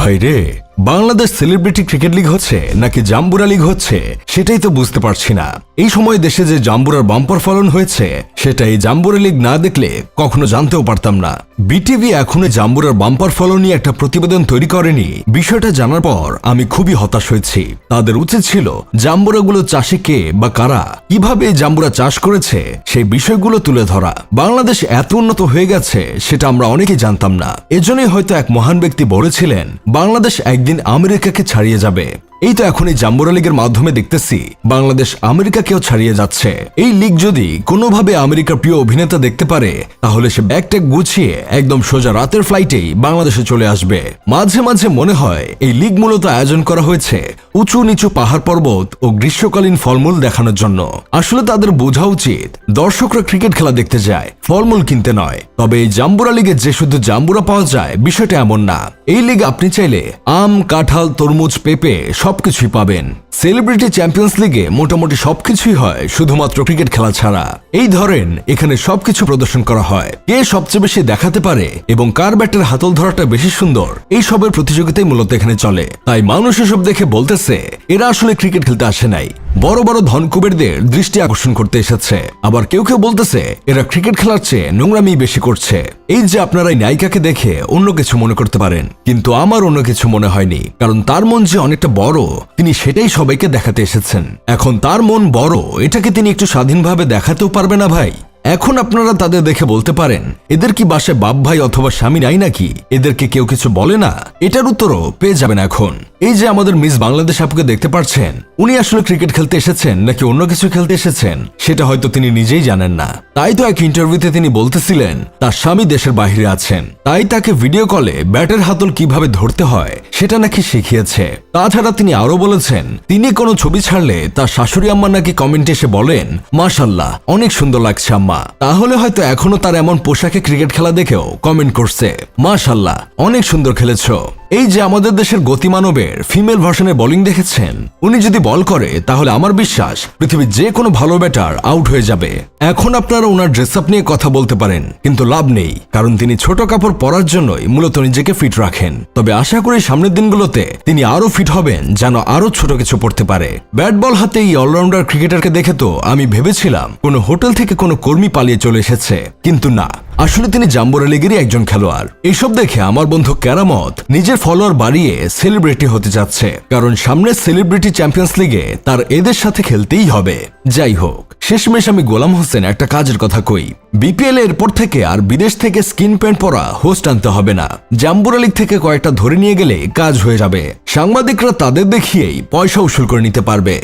ভাই রে, Bangladesh celebrity cricket league হচ্ছে নাকি জাম্বুরা লিগ হচ্ছে সেটাই তো বুঝতে পারছি না। এই সময় দেশে যে জাম্বুরার বাম্পার ফলন হয়েছে সেটা এই জাম্বুরা লিগ না দেখলে কখনো জানতেও পারতাম না। বিটিভি এখনো জাম্বুরার বাম্পার ফলন নিয়ে একটা প্রতিবেদন তৈরি করেনি। বিষয়টা জানার পর আমি খুবই হতাশ হয়েছি। তাদের উচিত ছিল জাম্বুরাগুলো চাষে কে বা কারা, কিভাবে এই জাম্বুরা চাষ করেছে সেই বিষয়গুলো তুলে ধরা। বাংলাদেশ এত উন্নত হয়ে গেছে সেটা আমরা অনেকেই জানতাম না। এজন্যই হয়তো এক মহান ব্যক্তি বলেছিলেন বাংলাদেশ একদিন আমেরিকাকে ছাড়িয়ে যাবে। এই তো এখন এই জাম্বুরা লিগের মাধ্যমে দেখতেছি বাংলাদেশ আমেরিকাকেও ছাড়িয়ে যাচ্ছে। এই লিগ যদি কোনোভাবে আমেরিকার প্রিয় অভিনেতা দেখতে পারে তাহলে সে ব্যাগ ট্যাগ গুছিয়ে একদম সোজা রাতের ফ্লাইটেই বাংলাদেশে চলে আসবে। মাঝে মাঝে মনে হয় এই লিগ মূলত আয়োজন করা হয়েছে উঁচু নিচু পাহাড় পর্বত ও গ্রীষ্মকালীন ফলমূল দেখানোর জন্য। আসলে তাদের বোঝা উচিত দর্শকরা ক্রিকেট খেলা দেখতে যায়, ফলমূল কিনতে নয়। তবে এই জাম্বুরা লিগে যে শুধু জাম্বুরা পাওয়া যায় বিষয়টা এমন না। এই লিগ আপনি চাইলে আম, কাঁঠাল, তরমুজ, পেঁপে সবকিছুই পাবেন। সেলিব্রিটি চ্যাম্পিয়ন্স লিগে মোটামুটি সবকিছুই হয় শুধুমাত্র ক্রিকেট খেলা ছাড়া। এই ধরেন এখানে সবকিছু প্রদর্শন করা হয়, কে সবচেয়ে বেশি দেখাতে পারে এবং কার ব্যাটের হাতল ধরাটা বেশি সুন্দর, এই সবের প্রতিযোগিতাই মূলত এখানে চলে। তাই মানুষ এসব দেখে বলতেছে এরা আসলে ক্রিকেট খেলতে আসে নাই, বড় বড় ধনকুবেরদের দৃষ্টি আকর্ষণ করতে এসেছে। আবার কেউ কেউ বলতেছে এরা ক্রিকেট খেলার চেয়ে নোংরামি বেশি করছে। এই যে আপনারা এই নায়িকাকে দেখে অন্য কিছু মনে করতে পারেন, কিন্তু আমার অন্য কিছু মনে হয়নি। কারণ তার মন যে অনেকটা বড় তিনি সেটাই সবাইকে দেখাতে এসেছেন। এখন তার মন বড় এটাকে তিনি একটু স্বাধীনভাবে দেখাতেও পারবে না ভাই? এখন আপনারা তাদের দেখে বলতে পারেন এদের কি বাসায় বাপ ভাই অথবা স্বামী নাই নাকি, এদেরকে কেউ কিছু বলে না? এটার উত্তরও পেয়ে যাবেন এখন। এই যে আমাদের মিস বাংলাদেশ আপুকে দেখতে পাচ্ছেন, উনি আসলে ক্রিকেট খেলতে এসেছেন নাকি অন্য কিছু খেলতে এসেছেন সেটা হয়তো তিনি নিজেই জানেন না। তাই তো এক ইন্টারভিউতে তিনি বলতেছিলেন তার স্বামী দেশের বাইরে আছেন, তাই তাকে ভিডিও কলে ব্যাটের হাতল কিভাবে ধরতে হয় সেটা নাকি শিখিয়েছে। তাছাড়া তিনি আরো বলেছেন তিনি কোনো ছবি ছাড়লে তার শাশুড়ি আম্মা নাকি কমেন্টে এসে বলেন মাশাআল্লাহ অনেক সুন্দর লাগছে আম্মা। তাহলে হয়তো এখনো তার এমন পোশাকে ক্রিকেট খেলা দেখেও কমেন্ট করছে মাশাআল্লাহ অনেক সুন্দর খেলেছো। এই যে আমাদের দেশের গতিমানবের ফিমেল ভার্সনের বোলিং দেখেছেন, উনি যদি বল করে তাহলে আমার বিশ্বাস পৃথিবীর যে কোনো ভালো ব্যাটার আউট হয়ে যাবে। এখন আপনারা ওনার ড্রেস আপ নিয়ে কথা বলতে পারেন, কিন্তু লাভ নেই, কারণ তিনি ছোট কাপড় পরার জন্যই মূলত নিজেকে ফিট রাখেন। তবে আশা করি সামনের দিনগুলোতে তিনি আরো ফিট হবেন যেন আরো ছোট কিছু পড়তে পারে। ব্যাট বল হাতে এই অলরাউন্ডার ক্রিকেটারকে দেখে তো আমি ভেবেছিলাম কোনো হোটেল থেকে কোনো কর্মী পালিয়ে চলে এসেছে, কিন্তু না, আসলে তিনি জাম্বুরা লিগেরই একজন খেলোয়াড়। এইসব দেখে আমার বন্ধু কেরামত নিজের ফলোয়ার বাড়িয়ে সেলিব্রিটি হতে যাচ্ছে, কারণ সামনে সেলিব্রিটি চ্যাম্পিয়ন্স লিগে তার এদের সাথে খেলতেই হবে। যাই হোক, শেষমেশ আমি গোলাম হোসেন একটা কাজের কথা কই, বিপিএল এর পর থেকে আর বিদেশ থেকে স্কিন প্যান্ট পরা হোস্ট আনতে হবে না। জাম্বুরা লিগ থেকে কয়েকটা ধরে নিয়ে গেলে কাজ হয়ে যাবে। সাংবাদিকরা তাদের দেখিয়েই পয়সা উসুল করে নিতে পারবে।